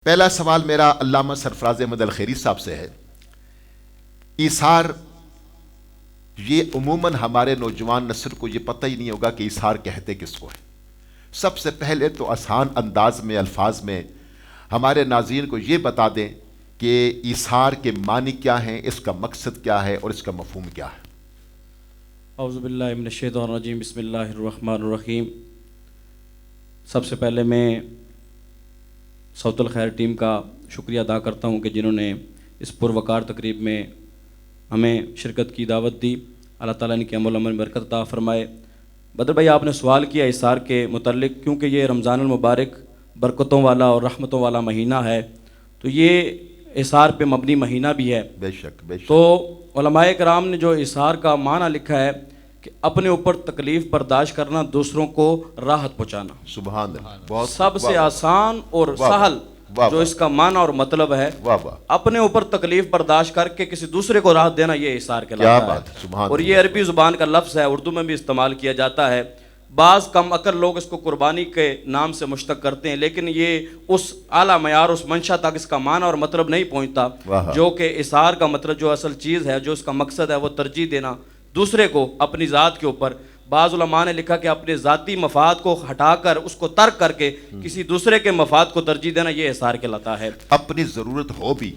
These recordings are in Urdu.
پہلا سوال میرا علامہ سرفراز احمد الخیری صاحب سے ہے۔ ایثار، یہ عموماً ہمارے نوجوان نسل کو یہ پتہ ہی نہیں ہوگا کہ ایثار کہتے کس کو ہے۔ سب سے پہلے تو آسان انداز میں الفاظ میں ہمارے ناظرین کو یہ بتا دیں کہ ایثار کے معنی کیا ہیں، اس کا مقصد کیا ہے اور اس کا مفہوم کیا ہے۔ اعوذ باللہ من الشیطان الرجیم، بسم اللہ الرحمن الرحیم۔ سب سے پہلے میں صوت الخیر ٹیم کا شکریہ ادا کرتا ہوں کہ جنہوں نے اس پروقار تقریب میں ہمیں شرکت کی دعوت دی۔ اللہ تعالیٰ نے عمل میں برکت عطا فرمائے۔ بدر بھائی، آپ نے سوال کیا ایثار کے متعلق، کیونکہ یہ رمضان المبارک برکتوں والا اور رحمتوں والا مہینہ ہے، تو یہ ایثار پہ مبنی مہینہ بھی ہے۔ بے شک بے شک۔ تو علماء کرام نے جو ایثار کا معنی لکھا ہے کہ اپنے اوپر تکلیف برداشت کرنا، دوسروں کو راحت پہنچانا۔ سبحان اللہ، بہت سب سے آسان اور سہل جو اس کا معنی اور مطلب ہے، اپنے اوپر تکلیف برداشت کر کے کسی دوسرے کو راحت دینا، یہ ایثار کہلاتا ہے۔ اور یہ عربی زبان کا لفظ ہے، اردو میں بھی استعمال کیا جاتا ہے۔ بعض کم عقل لوگ اس کو قربانی کے نام سے مشتق کرتے ہیں، لیکن یہ اس اعلیٰ معیار، اس منشا تک اس کا معنی اور مطلب نہیں پہنچتا، جو کہ ایثار کا مطلب جو اصل چیز ہے، جو اس کا مقصد ہے، وہ ترجیح دینا دوسرے کو اپنی ذات کے اوپر۔ بعض علماء نے لکھا کہ اپنے ذاتی مفاد کو ہٹا کر، اس کو ترک کر کے کسی دوسرے کے مفاد کو ترجیح دینا، یہ ایثار کہلاتا ہے۔ اپنی ضرورت ہو بھی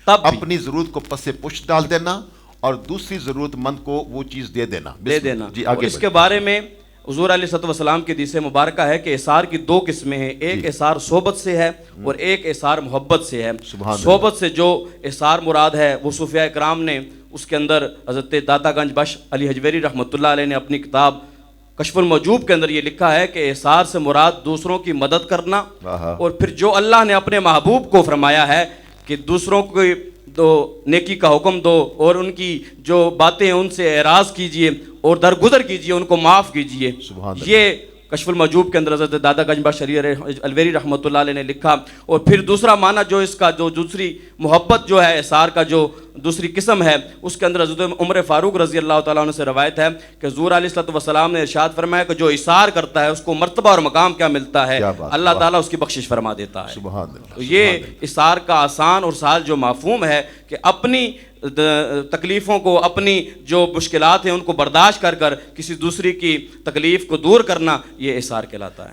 تب بھی اپنی ضرورت کو پس پش ڈال دینا اور دوسری ضرورت مند کو وہ چیز دے دینا۔ جی اور اس کے بارے میں حضور علیہ الصلوۃ والسلام کی حدیث مبارکہ ہے کہ ایثار کی دو قسمیں ہیں، ایک ایثار صحبت سے ہے اور ایک ایثار محبت سے ہے۔ صحبت سے جو ایثار مراد ہے، وہ صوفیاء کرام نے اس کے اندر حضرت داتا گنج بخش علی حجویری رحمۃ اللہ علیہ نے اپنی کتاب کشف الموجوب کے اندر یہ لکھا ہے کہ ایثار سے مراد دوسروں کی مدد کرنا، اور پھر جو اللہ نے اپنے محبوب کو فرمایا ہے کہ دوسروں کو دو نیکی کا حکم دو اور ان کی جو باتیں ان سے اعراض کیجئے اور درگزر کیجئے، ان کو معاف کیجئے۔ یہ کشف الموجوب کے اندر حضرت دادا گنج بخش علی الویری رحمۃ اللہ علیہ نے لکھا۔ اور پھر دوسرا معنی جو اس کا، جو دوسری محبت جو ہے ایثار کا جو دوسری قسم ہے، اس کے اندر حضرت عمر فاروق رضی اللہ تعالیٰ عنہ سے روایت ہے کہ حضور علیہ الصلوۃ والسلام نے ارشاد فرمایا کہ جو ایثار کرتا ہے اس کو مرتبہ اور مقام کیا ملتا ہے، اللہ تعالیٰ اس کی بخشش فرما دیتا ہے۔ تو یہ ایثار کا آسان اور سہل جو مفہوم ہے کہ اپنی تکلیفوں کو، اپنی جو مشکلات ہیں ان کو برداشت کر کر کسی دوسری کی تکلیف کو دور کرنا، یہ ایثار کہلاتا ہے۔